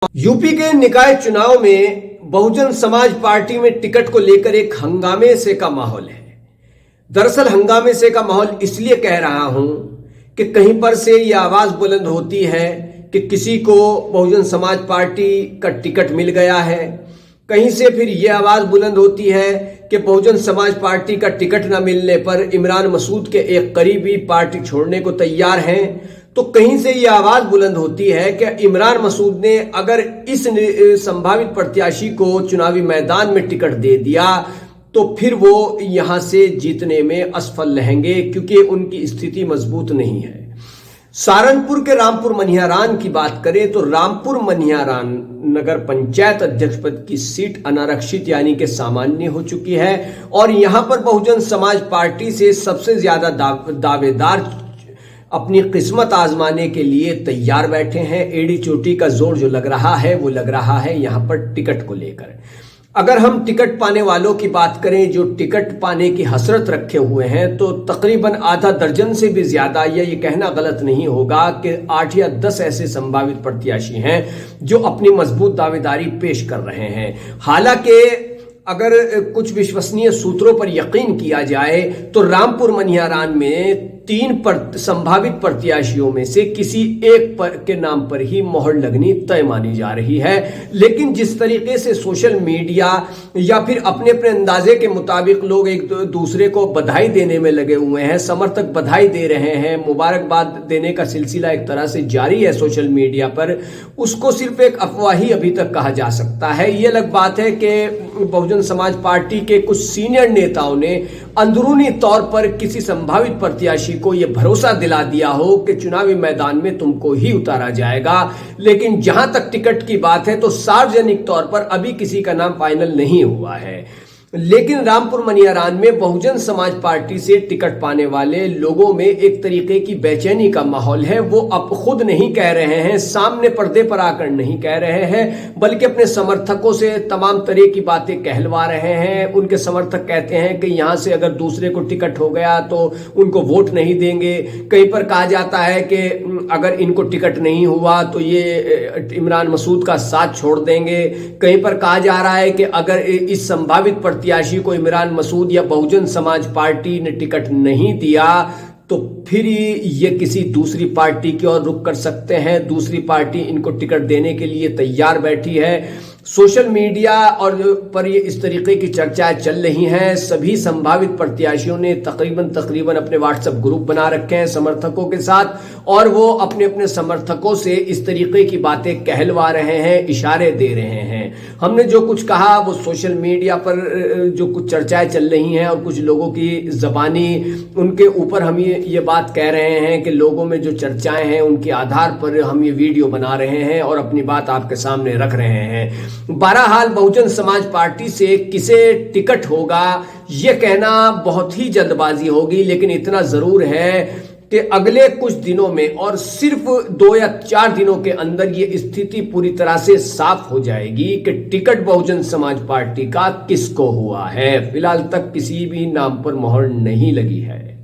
UP के निकाय चुनाव में बहुजन समाज पार्टी में टिकट को लेकर एक हंगामे से का माहौल है। दरअसल हंगामे से का माहौल इसलिए कह रहा हूं कि कहीं पर से यह आवाज बुलंद होती है कि किसी को बहुजन समाज पार्टी का टिकट मिल गया है, कहीं से फिर यह आवाज बुलंद होती है कि बहुजन समाज पार्टी का टिकट न मिलने पर इमरान मसूद के एक करीबी पार्टी छोड़ने को तैयार हैं, तो कहीं से यह आवाज बुलंद होती है कि इमरान मसूद ने अगर इस संभावित प्रत्याशी को चुनावी मैदान में टिकट दे दिया तो फिर वो यहां से जीतने में असफल रहेंगे, क्योंकि उनकी स्थिति मजबूत नहीं है। सहारनपुर के रामपुर मनिहारान की बात करें तो रामपुर मनिहारान नगर पंचायत अध्यक्ष पद की सीट अनारक्षित यानी कि सामान्य हो चुकी है और यहां पर बहुजन समाज पार्टी से सबसे ज्यादा दावेदार अपनी किस्मत आजमाने के लिए तैयार बैठे हैं। एड़ी चोटी का जोर जो लग रहा है वो लग रहा है यहां पर टिकट को लेकर। अगर हम टिकट पाने वालों की बात करें जो टिकट पाने की हसरत रखे हुए हैं तो तकरीबन आधा दर्जन से भी ज्यादा, या ये कहना गलत नहीं होगा कि 8 या 10 ऐसे संभावित प्रत्याशी हैं जो अपनी मजबूत दावेदारी पेश कर रहे हैं। हालांकि अगर कुछ विश्वसनीय सूत्रों पर यकीन किया जाए तो रामपुर मनिहारान में 3 संभावित प्रत्याशियों में से किसी एक के नाम पर ही मोहर लगनी तय मानी जा रही है। लेकिन जिस तरीके से सोशल मीडिया या फिर अपने अपने अंदाजे के मुताबिक लोग एक दूसरे को बधाई देने में लगे हुए हैं, समर्थक बधाई दे रहे हैं, मुबारकबाद देने का सिलसिला एक तरह से जारी है सोशल मीडिया पर, उसको सिर्फ एक अफवाह ही अभी तक कहा जा सकता है। ये अलग बात है कि बहुजन समाज पार्टी के कुछ सीनियर नेताओं ने अंदरूनी तौर पर किसी संभावित प्रत्याशी को यह भरोसा दिला दिया हो कि चुनावी मैदान में तुमको ही उतारा जाएगा। लेकिन जहां तक टिकट की बात है तो सार्वजनिक तौर पर अभी किसी का नाम फाइनल नहीं हुआ है। लेकिन रामपुर मनिहारान में बहुजन समाज पार्टी से टिकट पाने वाले लोगों में एक तरीके की बेचैनी का माहौल है। वो अब खुद नहीं कह रहे हैं, सामने पर्दे पर आकर नहीं कह रहे हैं, बल्कि अपने समर्थकों से तमाम तरह की बातें कहलवा रहे हैं। उनके समर्थक कहते हैं कि यहां से अगर दूसरे को टिकट हो गया तो उनको वोट नहीं देंगे। कहीं पर कहा जाता है कि अगर इनको टिकट नहीं हुआ तो ये इमरान मसूद का साथ छोड़ देंगे। कहीं पर कहा जा रहा है कि अगर इस संभावित प्रत्याशी को इमरान मसूद या बहुजन समाज पार्टी ने टिकट नहीं दिया तो फिर ये किसी दूसरी पार्टी की ओर रुख कर सकते हैं। दूसरी पार्टी इनको टिकट देने के लिए तैयार बैठी है। सोशल मीडिया और पर ये इस तरीके की चर्चाएं चल रही हैं। सभी संभावित प्रत्याशियों ने तकरीबन अपने व्हाट्सएप ग्रुप बना रखे हैं समर्थकों के साथ और वो अपने अपने समर्थकों से इस तरीके की बातें कहलवा रहे हैं, इशारे दे रहे हैं। हमने जो कुछ कहा वो सोशल मीडिया पर जो कुछ चर्चाएं चल रही हैं और कुछ लोगों की जबानी उनके ऊपर हम ये बात कह रहे हैं कि लोगों में जो चर्चाएं हैं उनके आधार पर हम ये वीडियो बना रहे हैं और अपनी बात आपके सामने रख रहे हैं। बहरहाल बहुजन समाज पार्टी से किसे टिकट होगा यह कहना बहुत ही जल्दबाजी होगी, लेकिन इतना जरूर है कि अगले कुछ दिनों में और सिर्फ 2 या 4 दिनों के अंदर यह स्थिति पूरी तरह से साफ हो जाएगी कि टिकट बहुजन समाज पार्टी का किसको हुआ है। फिलहाल तक किसी भी नाम पर मोहर नहीं लगी है।